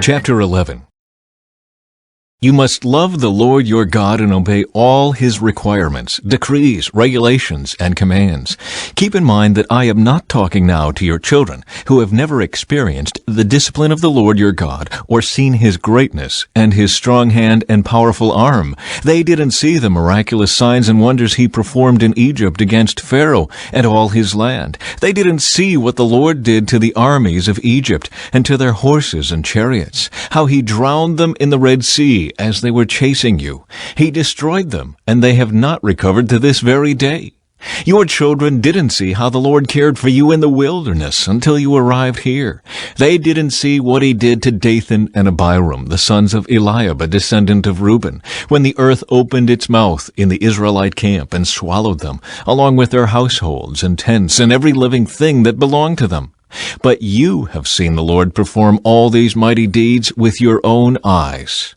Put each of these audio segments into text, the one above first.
Chapter 11. You must love the Lord your God and obey all His requirements, decrees, regulations, and commands. Keep in mind that I am not talking now to your children, who have never experienced the discipline of the Lord your God, or seen His greatness and His strong hand and powerful arm. They didn't see the miraculous signs and wonders He performed in Egypt against Pharaoh and all his land. They didn't see what the Lord did to the armies of Egypt and to their horses and chariots, how He drowned them in the Red Sea as they were chasing you. He destroyed them, and they have not recovered to this very day. Your children didn't see how the Lord cared for you in the wilderness until you arrived here. They didn't see what He did to Dathan and Abiram, the sons of Eliab, a descendant of Reuben, when the earth opened its mouth in the Israelite camp and swallowed them, along with their households and tents and every living thing that belonged to them. But you have seen the Lord perform all these mighty deeds with your own eyes.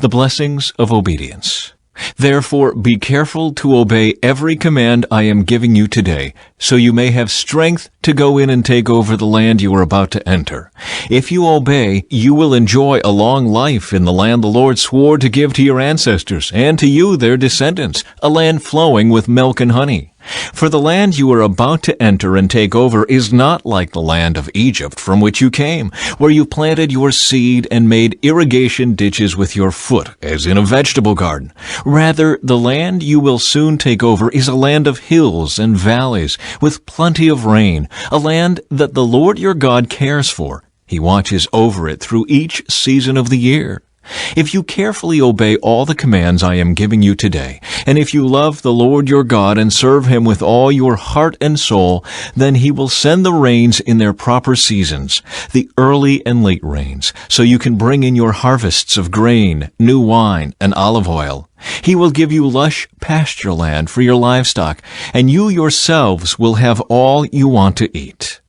The blessings of obedience. Therefore, be careful to obey every command I am giving you today, so you may have strength to go in and take over the land you are about to enter. If you obey, you will enjoy a long life in the land the Lord swore to give to your ancestors and to you, their descendants, a land flowing with milk and honey. For the land you are about to enter and take over is not like the land of Egypt from which you came, where you planted your seed and made irrigation ditches with your foot, as in a vegetable garden. Rather, the land you will soon take over is a land of hills and valleys, with plenty of rain, a land that the Lord your God cares for. He watches over it through each season of the year. If you carefully obey all the commands I am giving you today, and if you love the Lord your God and serve Him with all your heart and soul, then He will send the rains in their proper seasons, the early and late rains, so you can bring in your harvests of grain, new wine, and olive oil. He will give you lush pasture land for your livestock, and you yourselves will have all you want to eat.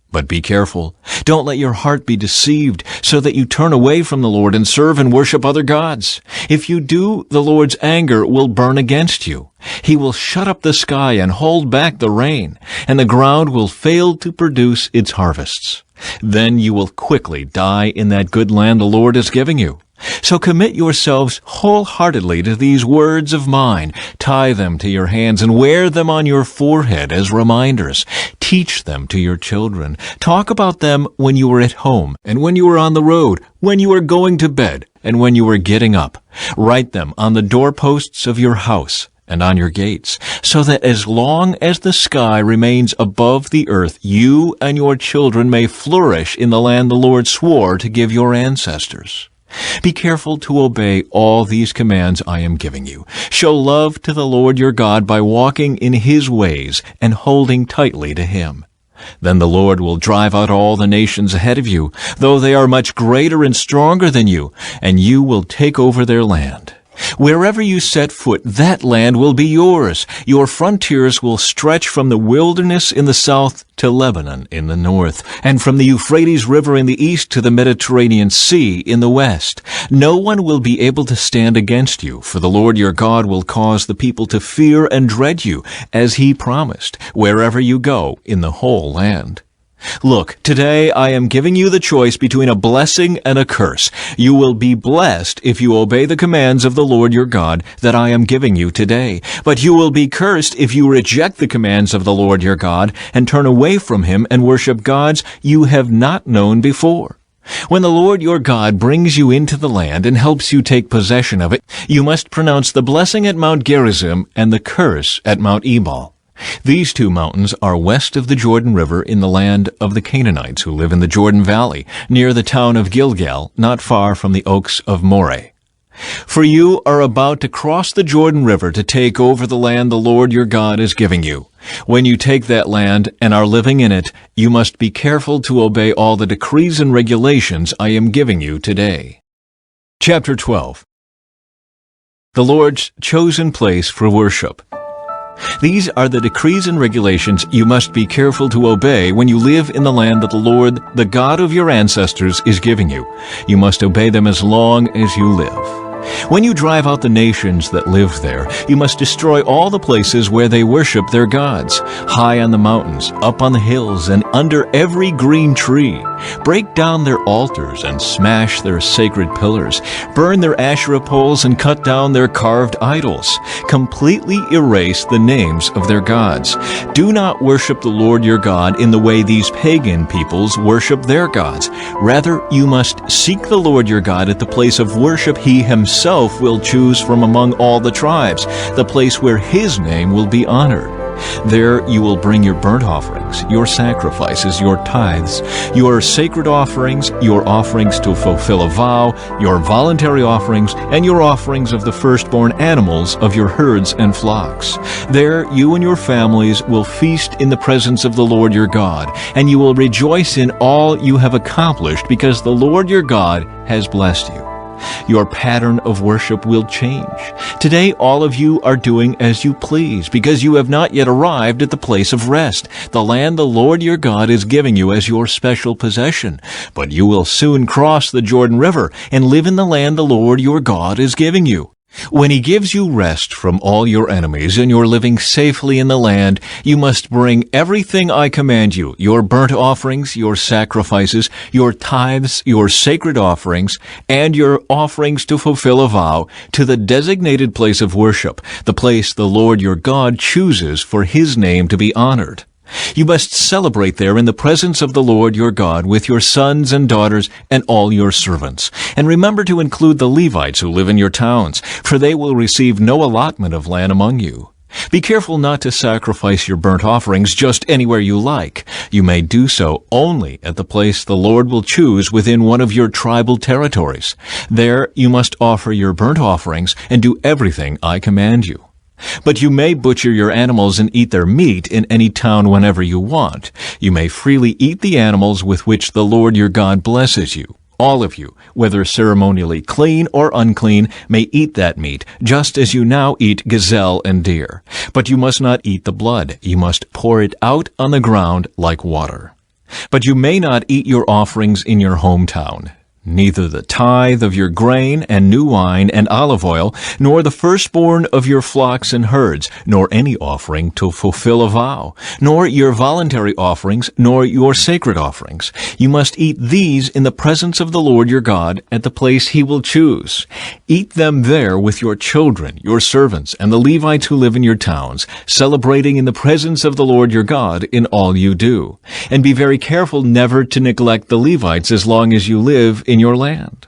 But be careful. Don't let your heart be deceived so that you turn away from the Lord and serve and worship other gods. If you do, the Lord's anger will burn against you. He will shut up the sky and hold back the rain, and the ground will fail to produce its harvests. Then you will quickly die in that good land the Lord is giving you. So commit yourselves wholeheartedly to these words of mine. Tie them to your hands and wear them on your forehead as reminders. Teach them to your children. Talk about them when you are at home and when you are on the road, when you are going to bed and when you are getting up. Write them on the doorposts of your house and on your gates, so that as long as the sky remains above the earth, you and your children may flourish in the land the Lord swore to give your ancestors. Be careful to obey all these commands I am giving you. Show love to the Lord your God by walking in His ways and holding tightly to Him. Then the Lord will drive out all the nations ahead of you, though they are much greater and stronger than you, and you will take over their land. Wherever you set foot, that land will be yours. Your frontiers will stretch from the wilderness in the south to Lebanon in the north, and from the Euphrates River in the east to the Mediterranean Sea in the west. No one will be able to stand against you, for the Lord your God will cause the people to fear and dread you, as He promised, wherever you go in the whole land. Look, today I am giving you the choice between a blessing and a curse. You will be blessed if you obey the commands of the Lord your God that I am giving you today. But you will be cursed if you reject the commands of the Lord your God and turn away from Him and worship gods you have not known before. When the Lord your God brings you into the land and helps you take possession of it, you must pronounce the blessing at Mount Gerizim and the curse at Mount Ebal. These two mountains are west of the Jordan River in the land of the Canaanites who live in the Jordan Valley, near the town of Gilgal, not far from the oaks of Moreh. For you are about to cross the Jordan River to take over the land the Lord your God is giving you. When you take that land and are living in it, you must be careful to obey all the decrees and regulations I am giving you today. Chapter 12. The Lord's chosen place for worship. These are the decrees and regulations you must be careful to obey when you live in the land that the Lord, the God of your ancestors, is giving you. You must obey them as long as you live. When you drive out the nations that live there, you must destroy all the places where they worship their gods, high on the mountains, up on the hills, and under every green tree. Break down their altars and smash their sacred pillars. Burn their Asherah poles and cut down their carved idols. Completely erase the names of their gods. Do not worship the Lord your God in the way these pagan peoples worship their gods. Rather, you must seek the Lord your God at the place of worship He Himself will choose from among all the tribes, the place where His name will be honored. There you will bring your burnt offerings, your sacrifices, your tithes, your sacred offerings, your offerings to fulfill a vow, your voluntary offerings, and your offerings of the firstborn animals of your herds and flocks. There you and your families will feast in the presence of the Lord your God, and you will rejoice in all you have accomplished because the Lord your God has blessed you. Your pattern of worship will change. Today all of you are doing as you please, because you have not yet arrived at the place of rest, the land the Lord your God is giving you as your special possession. But you will soon cross the Jordan River and live in the land the Lord your God is giving you. When He gives you rest from all your enemies and you're living safely in the land, you must bring everything I command you, your burnt offerings, your sacrifices, your tithes, your sacred offerings, and your offerings to fulfill a vow, to the designated place of worship, the place the Lord your God chooses for His name to be honored. You must celebrate there in the presence of the Lord your God with your sons and daughters and all your servants. And remember to include the Levites who live in your towns, for they will receive no allotment of land among you. Be careful not to sacrifice your burnt offerings just anywhere you like. You may do so only at the place the Lord will choose within one of your tribal territories. There you must offer your burnt offerings and do everything I command you. But you may butcher your animals and eat their meat in any town whenever you want. You may freely eat the animals with which the Lord your God blesses you. All of you, whether ceremonially clean or unclean, may eat that meat, just as you now eat gazelle and deer. But you must not eat the blood. You must pour it out on the ground like water. But you may not eat your offerings in your hometown. Neither the tithe of your grain and new wine and olive oil, nor the firstborn of your flocks and herds, nor any offering to fulfill a vow, nor your voluntary offerings, nor your sacred offerings. You must eat these in the presence of the Lord your God at the place He will choose. Eat them there with your children, your servants, and the Levites who live in your towns, celebrating in the presence of the Lord your God in all you do. And be very careful never to neglect the Levites as long as you live in your land.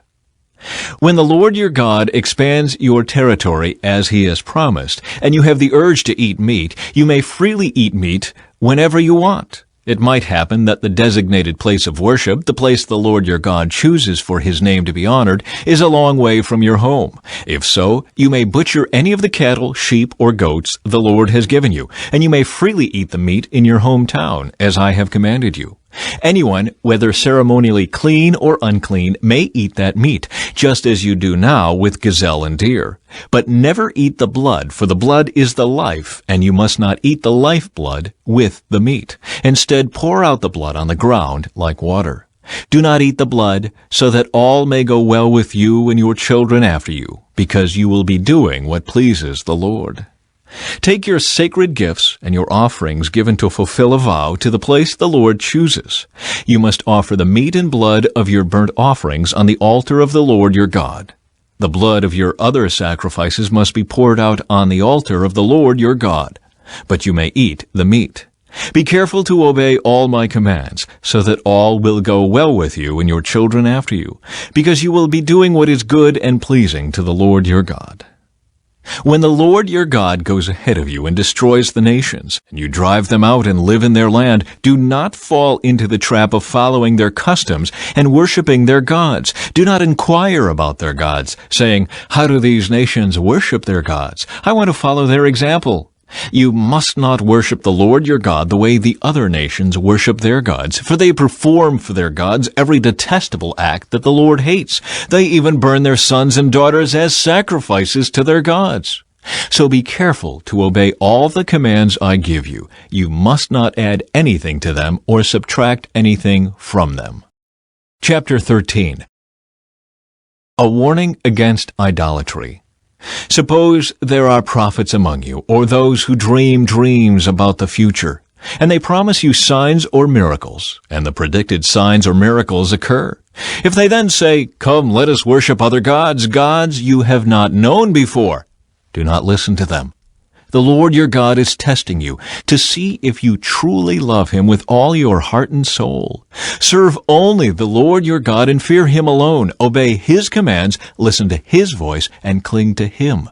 When the Lord your God expands your territory as He has promised, and you have the urge to eat meat, you may freely eat meat whenever you want. It might happen that the designated place of worship, the place the Lord your God chooses for His name to be honored, is a long way from your home. If so, you may butcher any of the cattle, sheep, or goats the Lord has given you, and you may freely eat the meat in your hometown, as I have commanded you. Anyone, whether ceremonially clean or unclean, may eat that meat, just as you do now with gazelle and deer. But never eat the blood, for the blood is the life, and you must not eat the lifeblood with the meat. Instead, pour out the blood on the ground like water. Do not eat the blood, so that all may go well with you and your children after you, because you will be doing what pleases the Lord. Take your sacred gifts and your offerings given to fulfill a vow to the place the Lord chooses. You must offer the meat and blood of your burnt offerings on the altar of the Lord your God. The blood of your other sacrifices must be poured out on the altar of the Lord your God, but you may eat the meat. Be careful to obey all my commands, so that all will go well with you and your children after you, because you will be doing what is good and pleasing to the Lord your God. When the Lord your God goes ahead of you and destroys the nations, and you drive them out and live in their land, do not fall into the trap of following their customs and worshiping their gods. Do not inquire about their gods, saying, "How do these nations worship their gods? I want to follow their example." You must not worship the Lord your God the way the other nations worship their gods, for they perform for their gods every detestable act that the Lord hates. They even burn their sons and daughters as sacrifices to their gods. So be careful to obey all the commands I give you. You must not add anything to them or subtract anything from them. Chapter 13. A warning against idolatry. Suppose there are prophets among you, or those who dream dreams about the future. And they promise you signs or miracles, and the predicted signs or miracles occur. If they then say, "Come, let us worship other gods, gods you have not known before," do not listen to them. The Lord your God is testing you to see if you truly love him with all your heart and soul. Serve only the Lord your God and fear him alone. Obey his commands, listen to his voice, and cling to him.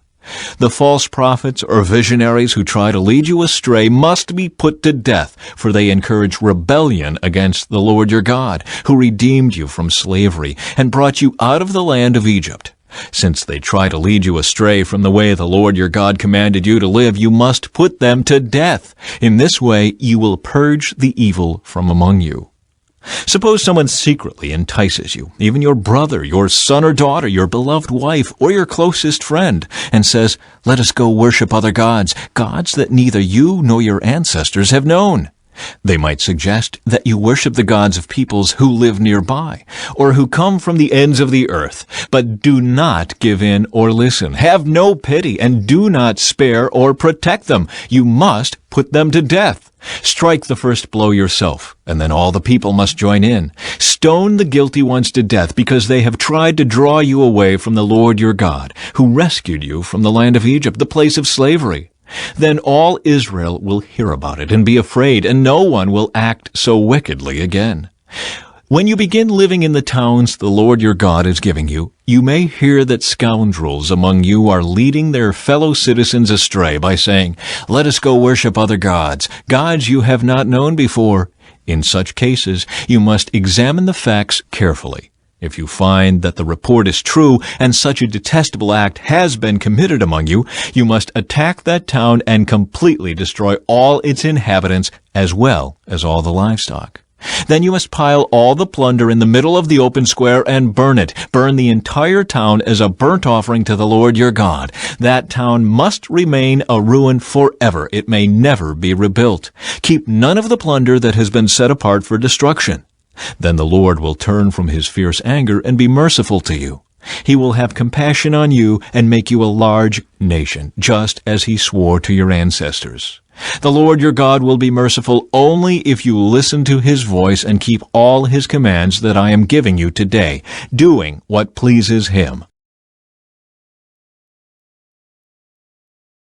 The false prophets or visionaries who try to lead you astray must be put to death, for they encourage rebellion against the Lord your God, who redeemed you from slavery and brought you out of the land of Egypt. Since they try to lead you astray from the way the Lord your God commanded you to live, you must put them to death. In this way you will purge the evil from among you. Suppose someone secretly entices you, even your brother, your son or daughter, your beloved wife, or your closest friend, and says, "Let us go worship other gods, gods that neither you nor your ancestors have known." They might suggest that you worship the gods of peoples who live nearby, or who come from the ends of the earth. But do not give in or listen. Have no pity, and do not spare or protect them. You must put them to death. Strike the first blow yourself, and then all the people must join in. Stone the guilty ones to death, because they have tried to draw you away from the Lord your God, who rescued you from the land of Egypt, the place of slavery. Then all Israel will hear about it and be afraid, and no one will act so wickedly again. When you begin living in the towns the Lord your God is giving you, you may hear that scoundrels among you are leading their fellow citizens astray by saying, "Let us go worship other gods, gods you have not known before." In such cases, you must examine the facts carefully. If you find that the report is true and such a detestable act has been committed among you, you must attack that town and completely destroy all its inhabitants as well as all the livestock. Then you must pile all the plunder in the middle of the open square and burn it. Burn the entire town as a burnt offering to the Lord your God. That town must remain a ruin forever. It may never be rebuilt. Keep none of the plunder that has been set apart for destruction. Then the Lord will turn from his fierce anger and be merciful to you. He will have compassion on you and make you a large nation, just as he swore to your ancestors. The Lord your God will be merciful only if you listen to his voice and keep all his commands that I am giving you today, doing what pleases him.